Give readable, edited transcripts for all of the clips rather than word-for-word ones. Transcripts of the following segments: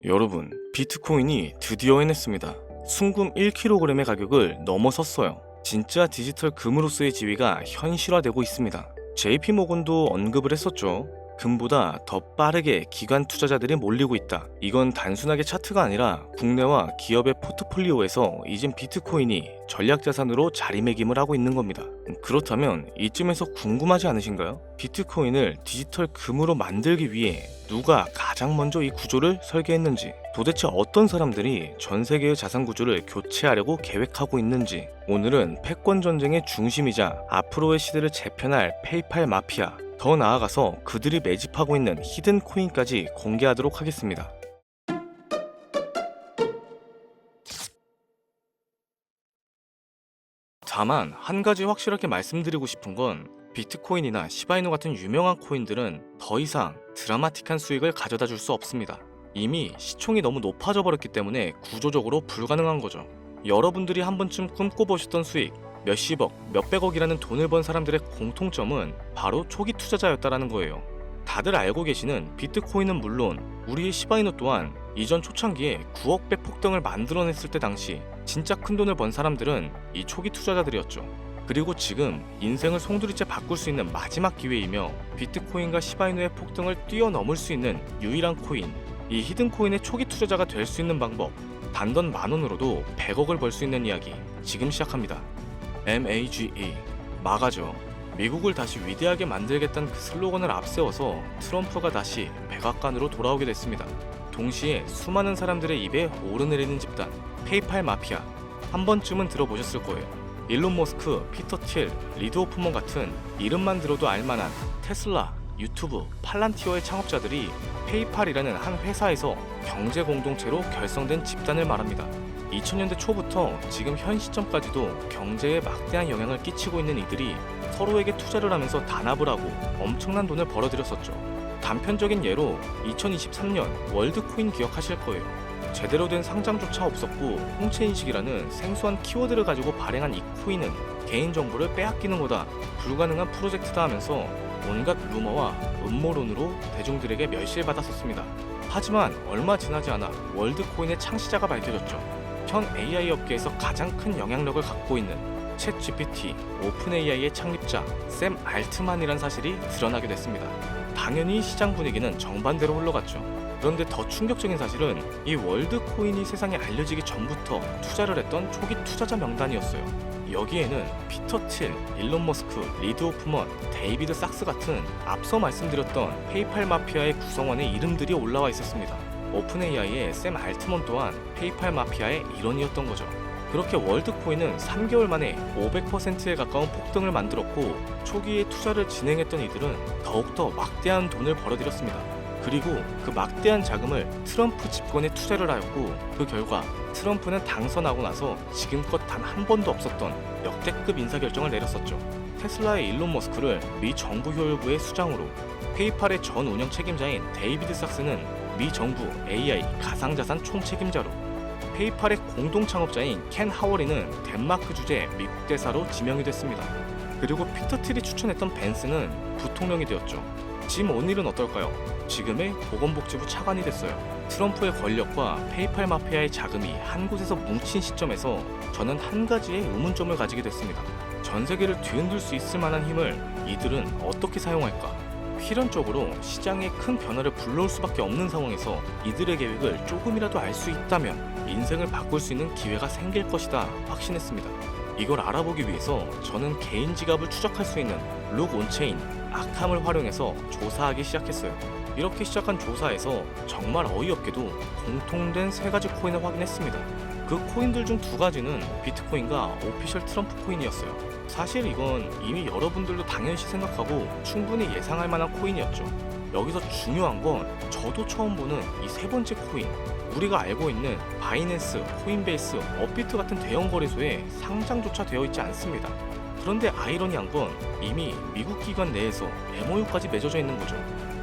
여러분, 비트코인이 드디어 해냈습니다. 순금 1kg의 가격을 넘어섰어요. 진짜 디지털 금으로서의 지위가 현실화되고 있습니다. JP모건도 언급을 했었죠. 금보다 더 빠르게 기관 투자자들이 몰리고 있다. 이건 단순하게 차트가 아니라 국내와 기업의 포트폴리오에서 이젠 비트코인이 전략자산으로 자리매김을 하고 있는 겁니다. 그렇다면 이쯤에서 궁금하지 않으신가요? 비트코인을 디지털 금으로 만들기 위해 누가 가장 먼저 이 구조를 설계했는지, 도대체 어떤 사람들이 전 세계의 자산 구조를 교체하려고 계획하고 있는지, 오늘은 패권 전쟁의 중심이자 앞으로의 시대를 재편할 페이팔 마피아, 더 나아가서 그들이 매집하고 있는 히든 코인까지 공개하도록 하겠습니다. 다만 한 가지 확실하게 말씀드리고 싶은 건 비트코인이나 시바이누 같은 유명한 코인들은 더 이상 드라마틱한 수익을 가져다 줄 수 없습니다. 이미 시총이 너무 높아져 버렸기 때문에 구조적으로 불가능한 거죠. 여러분들이 한 번쯤 꿈꿔보셨던 수익, 몇십억, 몇백억이라는 돈을 번 사람들의 공통점은 바로 초기 투자자였다라는 거예요. 다들 알고 계시는 비트코인은 물론 우리의 시바이누 또한 이전 초창기에 9억 배 폭등을 만들어냈을 때 당시 진짜 큰 돈을 번 사람들은 이 초기 투자자들이었죠. 그리고 지금 인생을 송두리째 바꿀 수 있는 마지막 기회이며 비트코인과 시바이누의 폭등을 뛰어넘을 수 있는 유일한 코인, 이 히든 코인의 초기 투자자가 될 수 있는 방법, 단돈 10,000원으로도 100억을 벌 수 있는 이야기 지금 시작합니다. MAGE, 마가죠. 미국을 다시 위대하게 만들겠다는 그 슬로건을 앞세워서 트럼프가 다시 백악관으로 돌아오게 됐습니다. 동시에 수많은 사람들의 입에 오르내리는 집단, 페이팔 마피아, 한 번쯤은 들어보셨을 거예요. 일론 머스크, 피터 틸, 리드 호프먼 같은 이름만 들어도 알만한 테슬라, 유튜브, 팔란티어의 창업자들이 페이팔이라는 한 회사에서 경제 공동체로 결성된 집단을 말합니다. 2000년대 초부터 지금 현 시점까지도 경제에 막대한 영향을 끼치고 있는 이들이 서로에게 투자를 하면서 단합을 하고 엄청난 돈을 벌어들였었죠. 단편적인 예로 2023년 월드코인 기억하실 거예요. 제대로 된 상장조차 없었고 홍채인식이라는 생소한 키워드를 가지고 발행한 이 코인은 개인정보를 빼앗기는 거다, 불가능한 프로젝트다 하면서 온갖 루머와 음모론으로 대중들에게 멸시받았었습니다. 하지만 얼마 지나지 않아 월드코인의 창시자가 밝혀졌죠. 현 AI 업계에서 가장 큰 영향력을 갖고 있는 챗GPT, 오픈AI의 창립자 샘 알트만이란 사실이 드러나게 됐습니다. 당연히 시장 분위기는 정반대로 흘러갔죠. 그런데 더 충격적인 사실은 이 월드코인이 세상에 알려지기 전부터 투자를 했던 초기 투자자 명단이었어요. 여기에는 피터 틸, 일론 머스크, 리드 호프먼, 데이비드 sak스 같은 앞서 말씀드렸던 페이팔 마피아의 구성원의 이름들이 올라와 있었습니다. 오픈AI의 샘 알트먼 또한 페이팔 마피아의 일원이었던 거죠. 그렇게 월드코인은 3개월 만에 500%에 가까운 폭등을 만들었고 초기에 투자를 진행했던 이들은 더욱더 막대한 돈을 벌어들였습니다. 그리고 그 막대한 자금을 트럼프 집권에 투자를 하였고 그 결과 트럼프는 당선하고 나서 지금껏 단 한 번도 없었던 역대급 인사결정을 내렸었죠. 테슬라의 일론 머스크를 미 정부 효율부의 수장으로, 페이팔의 전 운영 책임자인 데이비드 sak스는 미 정부 AI 가상자산 총책임자로, 페이팔의 공동 창업자인 켄 하워리는 덴마크 주재 미국 대사로 지명이 됐습니다. 그리고 피터 틸이 추천했던 벤스는 부통령이 되었죠. 짐 오닐은 어떨까요? 지금의 보건복지부 차관이 됐어요. 트럼프의 권력과 페이팔 마피아의 자금이 한 곳에서 뭉친 시점에서 저는 한 가지의 의문점을 가지게 됐습니다. 전 세계를 뒤흔들 수 있을 만한 힘을 이들은 어떻게 사용할까? 필연적으로 시장에 큰 변화를 불러올 수밖에 없는 상황에서 이들의 계획을 조금이라도 알 수 있다면 인생을 바꿀 수 있는 기회가 생길 것이다 확신했습니다. 이걸 알아보기 위해서 저는 개인 지갑을 추적할 수 있는 룩 온체인, 아캄을 활용해서 조사하기 시작했어요. 이렇게 시작한 조사에서 정말 어이없게도 공통된 3가지 코인을 확인했습니다. 그 코인들 중 2가지는 비트코인과 오피셜 트럼프 코인이었어요. 사실 이건 이미 여러분들도 당연시 생각하고 충분히 예상할 만한 코인이었죠. 여기서 중요한 건 저도 처음 보는 이 3번째 코인, 우리가 알고 있는 바이낸스, 코인베이스, 업비트 같은 대형 거래소에 상장조차 되어 있지 않습니다. 그런데 아이러니한 건 이미 미국 기관 내에서 MOU까지 맺어져 있는 거죠.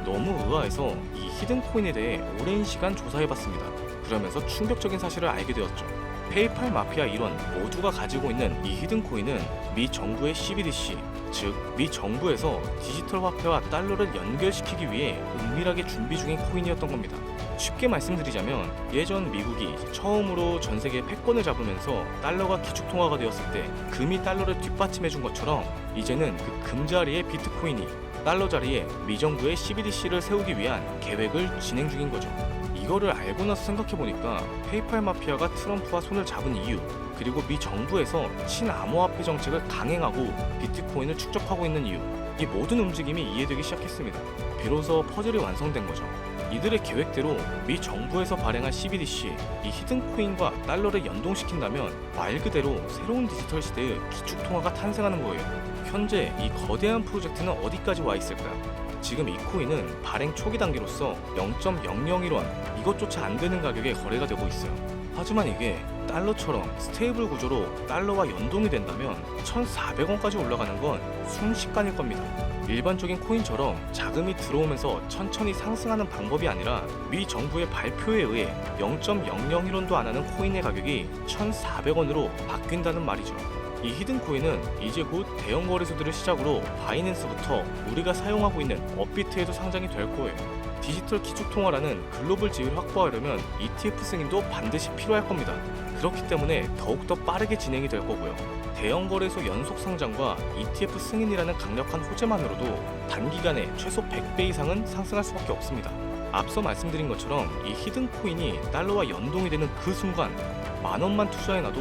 너무 의아해서 이 히든 코인에 대해 오랜 시간 조사해봤습니다. 그러면서 충격적인 사실을 알게 되었죠. 페이팔 마피아 일원 모두가 가지고 있는 이 히든 코인은 미 정부의 CBDC, 즉 미 정부에서 디지털 화폐와 달러를 연결시키기 위해 은밀하게 준비 중인 코인이었던 겁니다. 쉽게 말씀드리자면 예전 미국이 처음으로 전 세계 패권을 잡으면서 달러가 기축통화가 되었을 때 금이 달러를 뒷받침해준 것처럼 이제는 그 금 자리에 비트코인이 달러 자리에 미 정부의 CBDC를 세우기 위한 계획을 진행 중인 거죠. 이거를 알고 나서 생각해보니까 페이팔 마피아가 트럼프와 손을 잡은 이유, 그리고 미 정부에서 친암호화폐 정책을 강행하고 비트코인을 축적하고 있는 이유, 이 모든 움직임이 이해되기 시작했습니다. 비로소 퍼즐이 완성된 거죠. 이들의 계획대로 미 정부에서 발행한 CBDC, 이 히든코인과 달러를 연동시킨다면 말 그대로 새로운 디지털 시대의 기축통화가 탄생하는 거예요. 현재 이 거대한 프로젝트는 어디까지 와 있을까요? 지금 이 코인은 발행 초기 단계로서 0.001원, 이것조차 안 되는 가격에 거래가 되고 있어요. 하지만 이게 달러처럼 스테이블 구조로 달러와 연동이 된다면 1,400원까지 올라가는 건 순식간일 겁니다. 일반적인 코인처럼 자금이 들어오면서 천천히 상승하는 방법이 아니라 미 정부의 발표에 의해 0.001원도 안 하는 코인의 가격이 1,400원으로 바뀐다는 말이죠. 이 히든코인은 이제 곧 대형 거래소들을 시작으로 바이낸스부터 우리가 사용하고 있는 업비트에도 상장이 될 거예요. 디지털 기축통화라는 글로벌 지위를 확보하려면 ETF 승인도 반드시 필요할 겁니다. 그렇기 때문에 더욱더 빠르게 진행이 될 거고요. 대형 거래소 연속 상장과 ETF 승인이라는 강력한 호재만으로도 단기간에 최소 100배 이상은 상승할 수밖에 없습니다. 앞서 말씀드린 것처럼 이 히든코인이 달러와 연동이 되는 그 순간 만원만 투자해놔도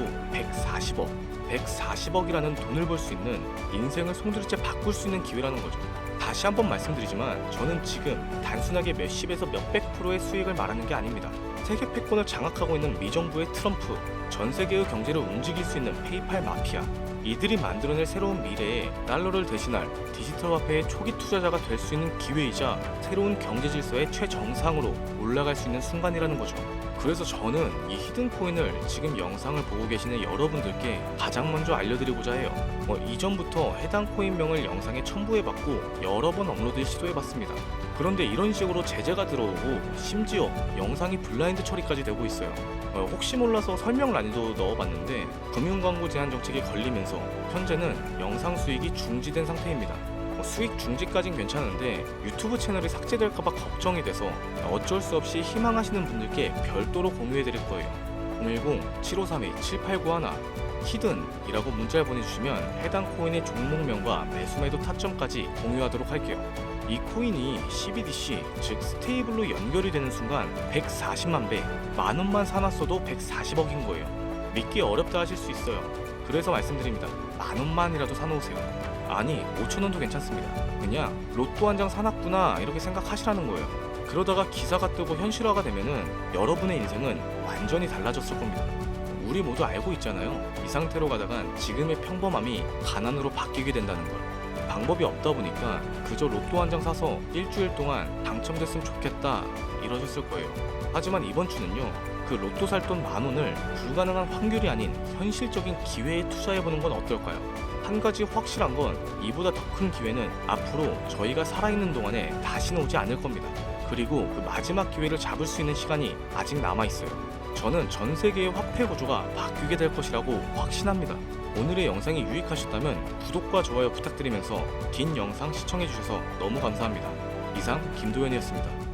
140억이라는 돈을 벌 수 있는 인생을 송두리째 바꿀 수 있는 기회라는 거죠. 다시 한번 말씀드리지만 저는 지금 단순하게 몇십에서 몇백 프로의 수익을 말하는 게 아닙니다. 세계 패권을 장악하고 있는 미 정부의 트럼프, 전 세계의 경제를 움직일 수 있는 페이팔 마피아, 이들이 만들어낼 새로운 미래에 달러를 대신할 디지털 화폐의 초기 투자자가 될 수 있는 기회이자 새로운 경제 질서의 최정상으로 올라갈 수 있는 순간이라는 거죠. 그래서 저는 이 히든코인을 지금 영상을 보고 계시는 여러분들께 가장 먼저 알려드리고자 해요. 이전부터 해당 코인명을 영상에 첨부해봤고 여러 번 업로드 시도해봤습니다. 그런데 이런 식으로 제재가 들어오고 심지어 영상이 블라인드 처리까지 되고 있어요. 혹시 몰라서 설명란에도 넣어봤는데 금융광고 제한 정책이 걸리면서 현재는 영상 수익이 중지된 상태입니다. 수익 중지까진 괜찮은데 유튜브 채널이 삭제될까봐 걱정이 돼서 어쩔 수 없이 희망하시는 분들께 별도로 공유해드릴 거예요. 010-7532-7891 히든이라고 문자를 보내주시면 해당 코인의 종목명과 매수매도 타점까지 공유하도록 할게요. 이 코인이 CBDC, 즉 스테이블로 연결이 되는 순간 140만 배, 만원만 사놨어도 140억인 거예요. 믿기 어렵다 하실 수 있어요. 그래서 말씀드립니다. 만원만이라도 사놓으세요. 아니 5천원도 괜찮습니다. 그냥 로또 한 장 사놨구나 이렇게 생각하시라는 거예요. 그러다가 기사가 뜨고 현실화가 되면은 여러분의 인생은 완전히 달라졌을 겁니다. 우리 모두 알고 있잖아요. 이 상태로 가다간 지금의 평범함이 가난으로 바뀌게 된다는 걸. 방법이 없다 보니까 그저 로또 한 장 사서 일주일 동안 당첨됐으면 좋겠다 이러셨을 거예요. 하지만 이번 주는요, 그 로또 살 돈 만원을 불가능한 확률이 아닌 현실적인 기회에 투자해보는 건 어떨까요? 한 가지 확실한 건 이보다 더 큰 기회는 앞으로 저희가 살아있는 동안에 다시는 오지 않을 겁니다. 그리고 그 마지막 기회를 잡을 수 있는 시간이 아직 남아있어요. 저는 전 세계의 화폐 구조가 바뀌게 될 것이라고 확신합니다. 오늘의 영상이 유익하셨다면 구독과 좋아요 부탁드리면서 긴 영상 시청해주셔서 너무 감사합니다. 이상 김도현이었습니다.